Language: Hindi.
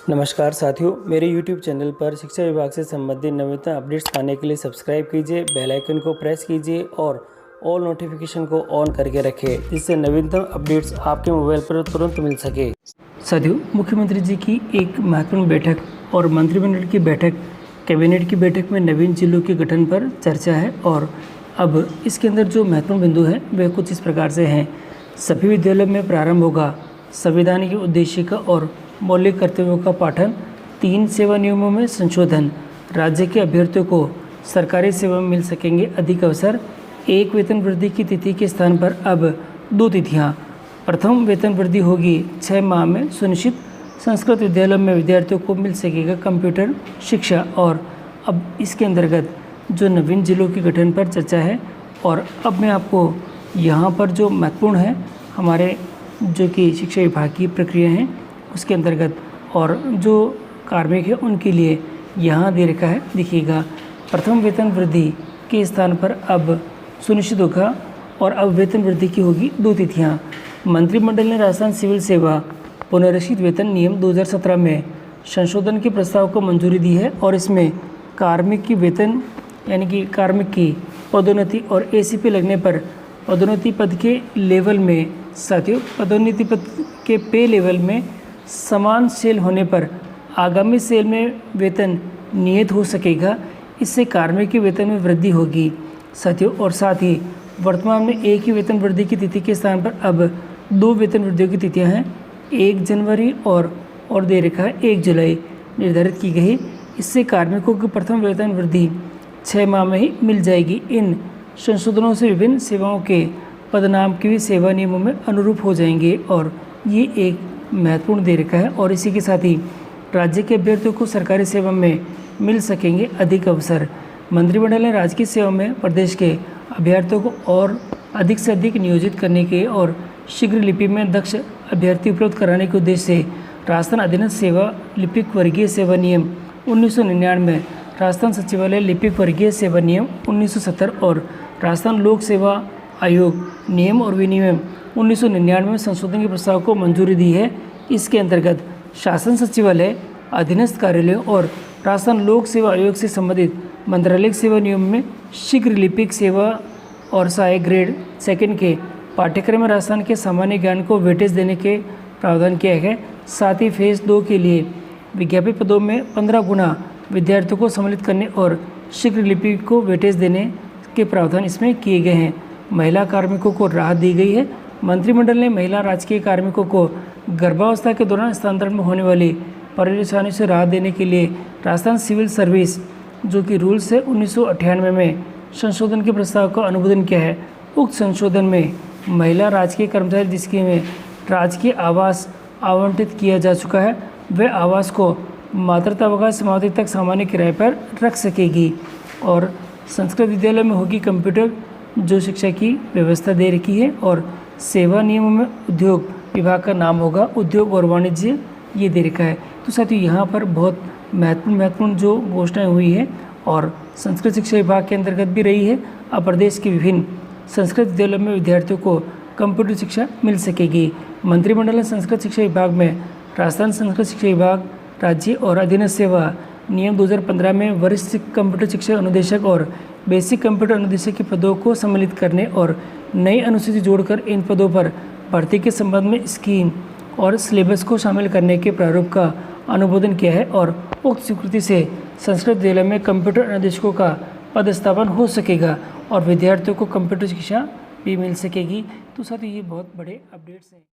नमस्कार साथियों, मेरे YouTube चैनल पर शिक्षा विभाग से संबंधित नवीनतम अपडेट्स पाने के लिए सब्सक्राइब कीजिए, बेल आइकन को प्रेस कीजिए और ऑल नोटिफिकेशन को ऑन करके रखें, जिससे नवीनतम अपडेट्स आपके मोबाइल पर तुरंत मिल सके। साथियों, मुख्यमंत्री जी की एक महत्वपूर्ण बैठक और मंत्रिमंडल की बैठक, कैबिनेट की बैठक में नवीन जिलों के गठन पर चर्चा है और अब इसके अंदर जो महत्वपूर्ण बिंदु है वह कुछ इस प्रकार से हैं। सभी विद्यालयों में प्रारंभ होगा संविधान के उद्देश्य का और मौलिक कर्तव्यों का पाठन। 3 सेवा नियमों में संशोधन। राज्य के अभ्यर्थियों को सरकारी सेवा में मिल सकेंगे अधिक अवसर। 1 वेतन वृद्धि की तिथि के स्थान पर अब 2 तिथियां। प्रथम वेतन वृद्धि होगी 6 माह में सुनिश्चित। संस्कृत विद्यालयों में विद्यार्थियों को मिल सकेगा कंप्यूटर शिक्षा। और अब इसके अंतर्गत जो नवीन जिलों के गठन पर चर्चा है और अब मैं आपको यहाँ पर जो महत्वपूर्ण है हमारे जो कि शिक्षा विभाग की प्रक्रिया हैं उसके अंतर्गत और जो कार्मिक है उनके लिए यहाँ दे रखा है, देखिएगा। प्रथम वेतन वृद्धि के स्थान पर अब सुनिश्चित होगा और अब वेतन वृद्धि की होगी 2 तिथियाँ। मंत्रिमंडल ने राजस्थान सिविल सेवा पुनरीक्षित वेतन नियम 2017 में संशोधन के प्रस्ताव को मंजूरी दी है और इसमें कार्मिक की वेतन यानी कि कार्मिक की पदोन्नति और ACP लगने पर पदोन्नति पद के लेवल में, साथियों पदोन्नति पद के पे लेवल में समान सेल होने पर आगामी सेल में वेतन नियत हो सकेगा। इससे कार्मिक के वेतन में वृद्धि होगी साथियों। और साथ ही वर्तमान में एक ही वेतन वृद्धि की तिथि के स्थान पर अब 2 वेतन वृद्धियों की तिथियां हैं, 1 जनवरी और दे रखा है 1 जुलाई निर्धारित की गई। इससे कार्मिकों की प्रथम वेतन वृद्धि 6 माह में ही मिल जाएगी। इन संशोधनों से विभिन्न सेवाओं के पदनाम के भी सेवा नियमों में अनुरूप हो जाएंगे और ये एक महत्वपूर्ण दे रखा है। और इसी के साथ ही राज्य के अभ्यर्थियों को सरकारी सेवा में मिल सकेंगे अधिक अवसर। मंत्रिमंडल ने राजकीय सेवा में प्रदेश के अभ्यर्थियों को और अधिक से अधिक नियोजित करने के और शीघ्र लिपि में दक्ष अभ्यर्थी उपलब्ध कराने के उद्देश्य से राजस्थान अधीनस्थ सेवा लिपिक वर्गीय सेवा नियम 1999, राजस्थान सचिवालय लिपिक वर्गीय सेवा नियम 1970 और राजस्थान लोक सेवा आयोग नियम और विनियम 1999 में संशोधन के प्रस्ताव को मंजूरी दी है। इसके अंतर्गत शासन सचिवालय अधीनस्थ कार्यालयों और राजस्थान लोक सेवा आयोग से संबंधित मंत्रालयिक सेवा नियम में शीघ्र लिपिक सेवा और सहायक ग्रेड 2 के पाठ्यक्रम में राजस्थान के सामान्य ज्ञान को वेटेज देने के प्रावधान किया है। साथ ही फेज 2 के लिए विज्ञापित पदों में 15 गुना विद्यार्थियों को सम्मिलित करने और शीघ्र लिपि को वेटेज देने के प्रावधान इसमें किए गए हैं। महिला कार्मिकों को राहत दी गई है। मंत्रिमंडल ने महिला राजकीय कार्मिकों को गर्भावस्था के दौरान स्थानांतरण में होने वाली परेशानी से राहत देने के लिए राजस्थान सिविल सर्विस जो कि रूल्स है 1998 में संशोधन के प्रस्ताव का अनुमोदन किया है। उक्त संशोधन में महिला राजकीय कर्मचारी जिसके में राजकीय आवास आवंटित किया जा चुका है वह आवास को मातृत्वावकाश समाप्ति तक सामान्य किराए पर रख सकेगी। और संस्कृत विद्यालय में होगी कंप्यूटर जो शिक्षा की व्यवस्था दे रखी है। और सेवा नियमों में उद्योग विभाग का नाम होगा उद्योग और वाणिज्य, ये दे रखा है। तो साथियों यहाँ पर बहुत महत्वपूर्ण जो घोषणाएं हुई है और संस्कृत शिक्षा विभाग के अंतर्गत भी रही है। अब प्रदेश के विभिन्न संस्कृत विद्यालयों में विद्यार्थियों को कंप्यूटर शिक्षा मिल सकेगी। मंत्रिमंडल ने संस्कृत शिक्षा विभाग में राजस्थान संस्कृत शिक्षा विभाग राज्य और अधीनस्थ सेवा नियम 2015 में वरिष्ठ कंप्यूटर शिक्षा अनुदेशक और बेसिक कंप्यूटर अनुदेशक के पदों को सम्मिलित करने और नई अनुसूची जोड़कर इन पदों पर भर्ती के संबंध में स्कीम और सिलेबस को शामिल करने के प्रारूप का अनुमोदन किया है। और उक्त स्वीकृति से संस्कृत विद्यालय में कंप्यूटर अनुदेशकों का पदस्थापन हो सकेगा और विद्यार्थियों को कंप्यूटर शिक्षा भी मिल सकेगी। तो साथ ही ये बहुत बड़े अपडेट्स हैं।